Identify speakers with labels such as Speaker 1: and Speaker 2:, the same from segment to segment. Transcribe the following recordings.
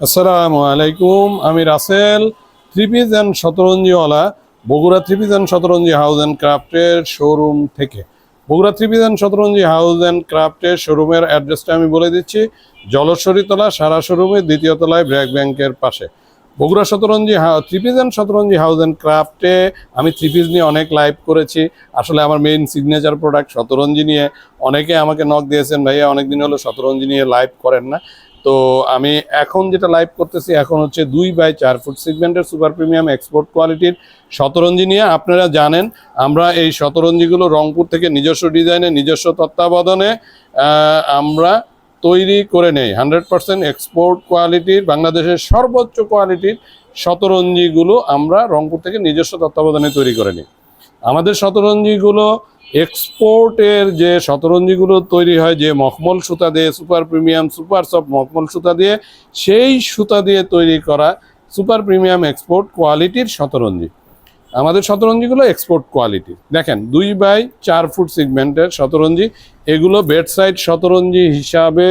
Speaker 1: আসসালামু আলাইকুম, আমি রাসেল। থ্রি পিস অ্যান্ড শতরঞ্জিওয়ালা Bogura three piece and Shatranji house and ক্রাফটের শোরুম থেকে। Bogura three piece and Shatranji house and ক্রাফটের শোরুমের অ্যাড্রেসটা আমি বলে দিচ্ছি। জলশ্বরীতলা সারা শোরুমের দ্বিতীয় তলায় ব্র্যাক ব্যাংকের পাশে। Bogura Shatranji three piece and Shatranji house and ক্রাফটে আমি থ্রি পিস নিয়ে অনেক লাইভ করেছি। আসলে আমার মেইন সিগনেচার প্রোডাক্ট শতরঞ্জি নিয়ে অনেকে আমাকে নক দিয়েছেন, ভাইয়া অনেকদিন হলো শতরঞ্জি নিয়ে লাইভ করেন না। তো আমি এখন যেটা লাইভ করতেছি এখন হচ্ছে 2x4 ফুট সিগমেন্টের সুপার প্রিমিয়াম এক্সপোর্ট কোয়ালিটির শতরঞ্জি নিয়ে। আপনারা জানেন আমরা এই শতরঞ্জিগুলো রংপুর থেকে নিজস্ব ডিজাইনে নিজস্ব তত্ত্বাবধানে আমরা তৈরি করে নেই। 100% এক্সপোর্ট কোয়ালিটির বাংলাদেশের সর্বোচ্চ কোয়ালিটির শতরঞ্জিগুলো আমরা রংপুর থেকে নিজস্ব তত্ত্বাবধানে তৈরি করে নিই। আমাদের শতরঞ্জিগুলো এক্সপোর্টের যে শতরঞ্জিগুলো তৈরি হয় যে মখমল সুতা দিয়ে, সুপার প্রিমিয়াম সুপার সফট মখমল সুতা দিয়ে, সেই সুতা দিয়ে তৈরি করা সুপার প্রিমিয়াম এক্সপোর্ট কোয়ালিটির শতরঞ্জি। আমাদের শতরঞ্জিগুলো এক্সপোর্ট কোয়ালিটি। দেখেন 2x4 ফুট সিগমেন্টের শতরঞ্জি, এগুলো বেড সাইড শতরঞ্জি হিসাবে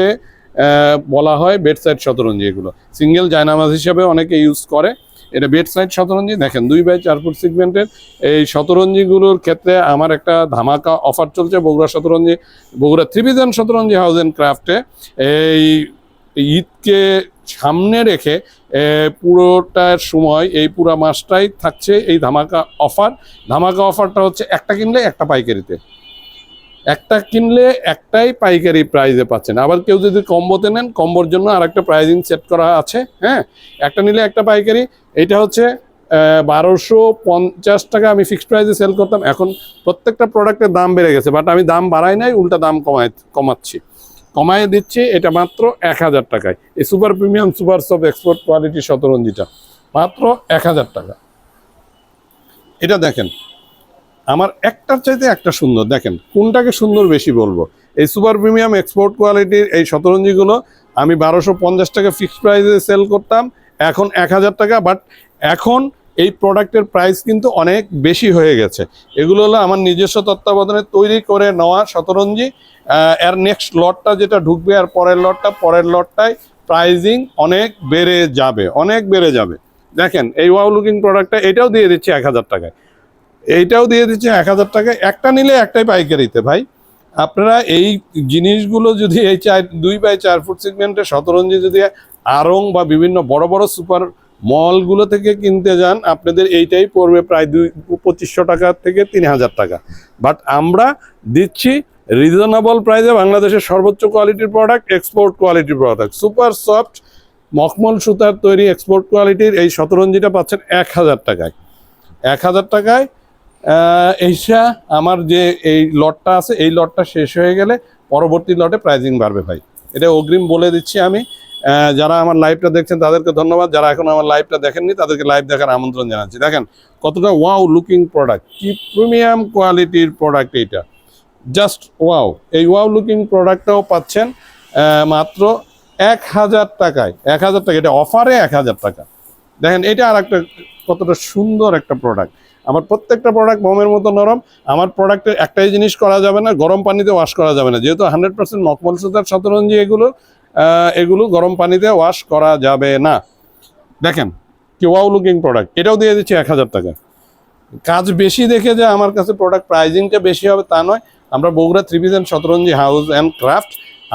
Speaker 1: বলা হয়। বেড সাইড শতরঞ্জি এগুলো সিঙ্গেল জায়নামাজ হিসাবে অনেকে ইউজ করে। এটা বেড সাইড শতরঞ্জি। দেখেন 2x4 ফুট সিগমেন্টের এই শতরঞ্জিগুলোর ক্ষেত্রে আমার একটা ধামাকা অফার চলছে Bogura three piece and Shatranji house and ক্রাফটে। এই ঈদকে সামনে রেখে পুরোটার সময় এই পুরো মাসটাই থাকছে এই ধামাকা অফার। ধামাকা অফারটা হচ্ছে একটা কিনলে একটা পাইকারিতে, একটা কিনলে একটাই পাইকারি প্রাইজে পাচ্ছেন। আবার কেউ যদি কম্বোতে নেন, কম্বোর জন্য আর একটা প্রাইজিং সেট করা আছে। হ্যাঁ, একটা নিলে একটা পাইকারি। এটা হচ্ছে 1250 টাকা আমি ফিক্সড প্রাইসে সেল করতাম। এখন প্রত্যেকটা প্রোডাক্টের দাম বেড়ে গেছে, বাট আমি দাম বাড়াই নাই, উল্টা দাম কমাচ্ছি, কমায় দিচ্ছি। এটা মাত্র 1000 টাকায় এই super premium super soft export quality শতরঞ্জিটা মাত্র 1000 টাকা। এটা দেখেন, আমার একটার চাইতে একটা সুন্দর। দেখেন কোনটাকে সুন্দর বেশি বলবো। এই সুপার প্রিমিয়াম এক্সপোর্ট কোয়ালিটির এই শতরঞ্জিগুলো আমি 1250 টাকা ফিক্সড প্রাইসে সেল করতাম, এখন 1000 টাকা। বাট এখন এই প্রোডাক্টের প্রাইস কিন্তু অনেক বেশি হয়ে গেছে। এগুলো হলো আমার নিজস্ব তত্ত্বাবধানে তৈরি করে নেওয়া শতরঞ্জি। এর নেক্সট লটটা যেটা ঢুকবে আর পরের লটটায় প্রাইজিং অনেক বেড়ে যাবে, অনেক বেড়ে যাবে। দেখেন এই ওয়াও লুকিং প্রোডাক্টটা, এটাও দিয়ে দিচ্ছি 1000 টাকায়, এইটাও দিয়ে দিচ্ছে 1000 টাকায়। একটা নিলে একটাই পাইকারিতে। ভাই আপনারা এই জিনিসগুলো যদি এই 2x4 ফুট সিগমেন্টের শতরঞ্জি যদি আড়ং বা বিভিন্ন বড় বড় সুপার মলগুলো থেকে কিনতে যান, আপনাদের এইটাই পড়বে প্রায় 2500 টাকা থেকে 3000 টাকা। বাট আমরা দিচ্ছি রিজনেবল প্রাইসে বাংলাদেশের সর্বোচ্চ কোয়ালিটির প্রোডাক্ট, এক্সপোর্ট কোয়ালিটির প্রোডাক্ট, সুপার সফট মখমল সুতার তৈরি এক্সপোর্ট কোয়ালিটির এই শতরঞ্জিটা পাচ্ছেন 1000 টাকায়। 1000 টাকায়। এইটা আমার যে এই লটটা আছে, এই লটটা শেষ হয়ে গেলে পরবর্তী লটে প্রাইজিং বাড়বে ভাই, এটা অগ্রিম বলে দিচ্ছি আমি। যারা আমার লাইভটা দেখছেন তাদেরকে ধন্যবাদ, যারা এখন আমার লাইভটা দেখেননি তাদেরকে লাইভ দেখার আমন্ত্রণ জানাচ্ছি। দেখেন কতটা ওয়াও লুকিং প্রোডাক্ট, কি প্রিমিয়াম কোয়ালিটির প্রোডাক্ট এইটা, জাস্ট ওয়াও। এই ওয়াও লুকিং প্রোডাক্টটাও পাচ্ছেন মাত্র 1000 টাকায়। 1000 টাকা, এটা অফারে 1000 টাকা। দেখেন এটা আর একটা কতটা সুন্দর একটা প্রোডাক্ট। আমার প্রত্যেকটা প্রোডাক্ট বোমের মতো নরম। আমার প্রোডাক্টের একটাই জিনিস করা যাবে না, গরম পানিতে ওয়াশ করা যাবে না, যেহেতু 100% মখমল সুতার শতরঞ্জি এগুলো গরম পানিতে ওয়াশ করা যাবে না। দেখেন কি ওয়াও লুকিং প্রোডাক্ট, এটাও দিয়ে দিচ্ছি 1000 টাকা। কাজ বেশি দেখে যে আমার কাছে প্রোডাক্ট প্রাইজিংটা বেশি হবে তা নয়। আমরা Bogura three piece and Shatranji house and craft,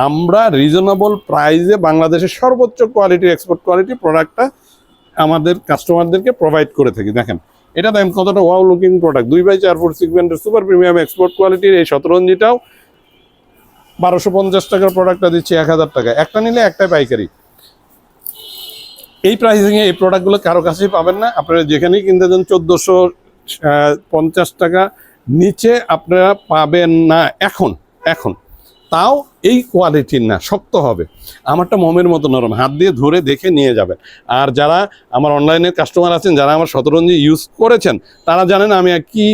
Speaker 1: আমরা রিজনেবল প্রাইসে বাংলাদেশের সর্বোচ্চ কোয়ালিটির এক্সপোর্ট কোয়ালিটি প্রোডাক্টটা আমাদের কাস্টমারদেরকে প্রোভাইড করে থাকি। দেখেন এটা দেখেন কতটা wow looking product, 2x4 foot সিগমেন্টের সুপার প্রিমিয়াম এক্সপোর্ট কোয়ালিটির এই শতরঞ্জিটাও 1250 টাকার প্রোডাক্টটা দিচ্ছি 1000 টাকা। একটা নিলে একটাই পাইকারি। এই প্রাইসিংয়ে এই প্রোডাক্টগুলো কারো কাছেই পাবেন না। আপনারা যেখানেই কিনতে যান 1450 টাকা নিচে আপনারা পাবেন না এখন। তাও এই কোয়ালিটির না, শক্ত হবে। আমারটা মোমের মতো নরম, হাত দিয়ে ধরে দেখে নিয়ে যাবেন। আর যারা আমার অনলাইনের কাস্টমার আছেন, যারা আমার শতরঞ্জি ইউজ করেছেন, তারা জানেন আমি কি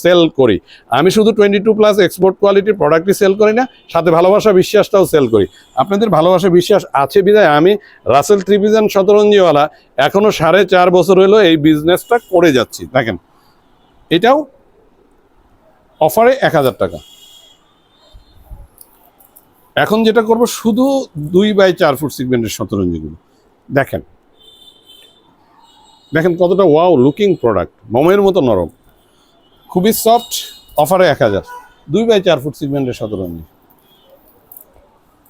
Speaker 1: সেল করি। আমি শুধু 22+ এক্সপোর্ট কোয়ালিটির প্রোডাক্টই সেল করি না, সাথে ভালোবাসা বিশ্বাসটাও সেল করি। আপনাদের ভালোবাসা বিশ্বাস আছে বিধায় আমি রাসেল থ্রি পিস অ্যান্ড শতরঞ্জিওয়ালা এখনও 4.5 বছর হলো এই বিজনেসটা করে যাচ্ছি। দেখেন এটাও অফারে 1000 টাকা। এখন যেটা করব শুধু 2x4 ফুট সিগমেন্টের শতরঞ্জিগুলো দেখেন দেখেন কতটা ওয়াও লুকিং প্রোডাক্ট, মোমের মতো নরম, খুবই সফট। অফারে 1000, 2x4 ফুট সিগমেন্টের শতরঞ্জি।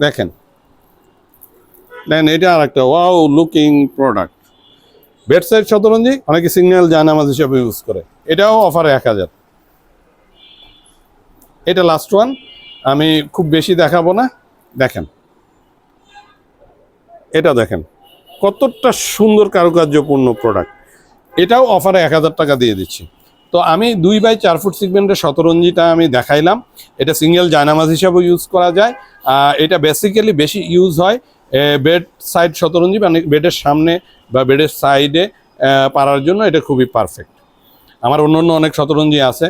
Speaker 1: দেখেন দেখেন এটা আর একটা wow looking product, bedside শতরঞ্জি, অনেকে সিগন্যাল জায়নামাজ হিসেবে ইউজ করে। এটাও অফারে 1000। এটা লাস্ট ওয়ান, আমি খুব বেশি দেখাবো না। দেখেন এটা দেখেন কতটা সুন্দর কারুকার্যপূর্ণ প্রোডাক্ট, এটাও অফারে 1000 টাকা দিয়ে দিচ্ছি। তো আমি 2x4 ফুট সিগমেন্টের শতরঞ্জিটা আমি দেখাইলাম। এটা সিঙ্গেল জায়নামাজ হিসাবেও ইউজ করা যায়। এটা বেসিক্যালি বেশি ইউজ হয় বেড সাইড শতরঞ্জি, মানে বেডের সামনে বা বেডের সাইডে পারার জন্য এটা খুবই পারফেক্ট। আমার অন্য অনেক শতরঞ্জি আছে,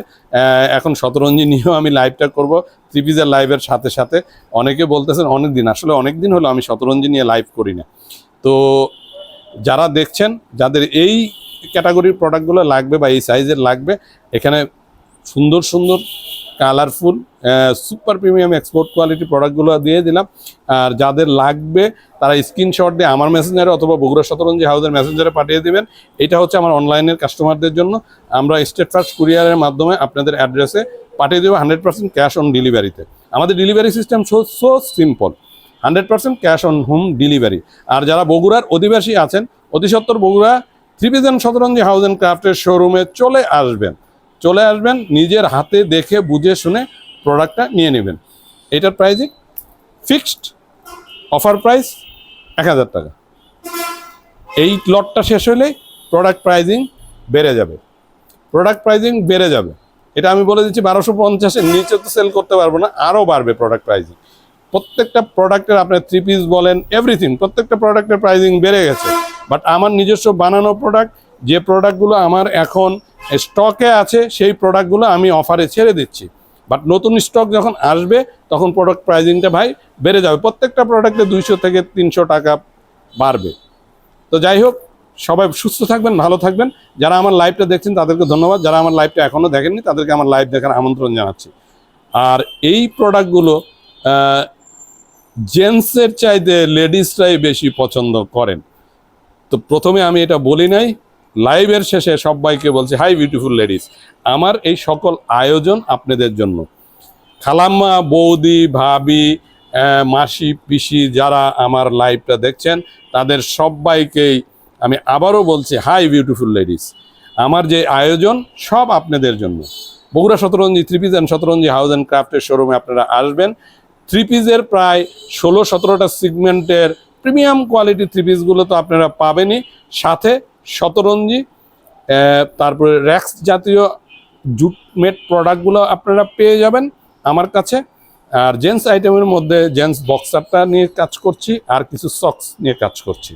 Speaker 1: এখন শতরঞ্জি নিয়েও আমি লাইভটা করব 3 পিসের লাইভের সাথে সাথে। অনেকে বলতেছেন অনেক দিন হলো আমি শতরঞ্জি নিয়ে লাইভ করি না। তো যারা দেখছেন, যাদের এই ক্যাটাগরির প্রোডাক্টগুলো লাগবে বা এই সাইজের লাগবে, এখানে সুন্দর সুন্দর colourful super premium export quality প্রোডাক্টগুলো দিয়ে দিলাম। আর যাদের লাগবে তারা স্ক্রিনশট দিয়ে আমার মেসেঞ্জারে অথবা বগুড়া শতরঞ্জি হাউসের মেসেঞ্জারে পাঠিয়ে দেবেন। এটা হচ্ছে আমার অনলাইনের কাস্টমারদের জন্য। আমরা স্টেট ফার্স্ট কুরিয়ারের মাধ্যমে আপনাদের অ্যাড্রেসে পাঠিয়ে দেবো 100% ক্যাশ অন ডেলিভারিতে। আমাদের delivery system so simple, 100% cash on home delivery. আর যারা বগুড়ার অধিবাসী আছেন, অতি সত্বর Bogura 3 piece Shatranji house and ক্রাফটের শোরুমে চলে আসবেন, নিজের হাতে দেখে বুঝে শুনে প্রোডাক্টটা নিয়ে নেবেন। এটার প্রাইসিং ফিক্সড, অফার প্রাইস 1000 টাকা। এই লটটা শেষ হলেই প্রোডাক্ট প্রাইজিং বেড়ে যাবে। এটা আমি বলে দিচ্ছি 1250-এর নিচে তো সেল করতে পারবো না, আরও বাড়বে প্রোডাক্ট প্রাইজিং। প্রত্যেকটা প্রোডাক্টের আপনার 3 পিস বলেন এভরিথিং, প্রত্যেকটা প্রোডাক্টের প্রাইজিং বেড়ে গেছে। বাট আমার নিজস্ব বানানো প্রোডাক্ট, যে প্রোডাক্টগুলো আমার এখন স্টকে আছে, সেই প্রোডাক্টগুলো আমি অফারে ছেড়ে দিচ্ছি। বাট নতুন স্টক যখন আসবে তখন প্রোডাক্ট প্রাইজিংটা ভাই বেড়ে যাবে, প্রত্যেকটা প্রোডাক্টে 200 থেকে 300 টাকা বাড়বে। তো যাই হোক, সবাই সুস্থ থাকবেন, ভালো থাকবেন। যারা আমার লাইভটা দেখছেন তাদেরকে ধন্যবাদ, যারা আমার লাইভটা এখনও দেখেননি তাদেরকে আমার লাইভ দেখার আমন্ত্রণ জানাচ্ছি। আর এই প্রোডাক্টগুলো জেন্টসের চাইতে লেডিসরাই বেশি পছন্দ করেন। তো প্রথমে আমি এটা বলি নাই, লাইভের শেষে সবাইকে বলছি হাই বিউটিফুল লেডিস, আমার এই সকল আয়োজন আপনাদের জন্য। খালাম্মা, বৌদি, ভাবি, মাসি, পিসি যারা আমার লাইভটা দেখছেন তাদের সবাইকেই আমি আবারও বলছি হাই বিউটিফুল লেডিস, আমার যে আয়োজন সব আপনাদের জন্য। Bogura Shatranji 3 piece and Shatranji house and ক্রাফটের শোরুমে আপনারা আসবেন। 3 পিসের প্রায় 16-17টা সিগমেন্টের প্রিমিয়াম কোয়ালিটি 3 পিসগুলো তো আপনারা পাবেনই, সাথে শতরঞ্জি, তারপরে র্যাক্স জাতীয় জুটমেট প্রোডাক্টগুলো আপনারা পেয়ে যাবেন আমার কাছে। আর জেন্টস আইটেমের মধ্যে জেন্টস বক্সারটা নিয়ে কাজ করছি, আর কিছু সক্স নিয়ে কাজ করছি।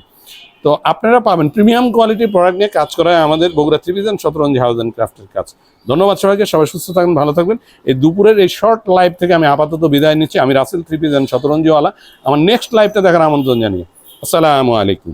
Speaker 1: তো আপনারা পাবেন প্রিমিয়াম কোয়ালিটির প্রোডাক্ট নিয়ে কাজ করা আমাদের Bogura 3 piece and Shatranji house and ক্রাফটের কাজ। ধন্যবাদ সবাইকে, সবাই সুস্থ থাকবেন, ভালো থাকবেন। এই দুপুরের এই শর্ট লাইভ থেকে আমি আপাতত বিদায় নিচ্ছি। আমি রাসেল 3 পিস অ্যান্ড শতরঞ্জিওয়ালা। আমার নেক্সট লাইভটা দেখার আমন্ত্রণ জানিয়ে আসসালামু আলাইকুম।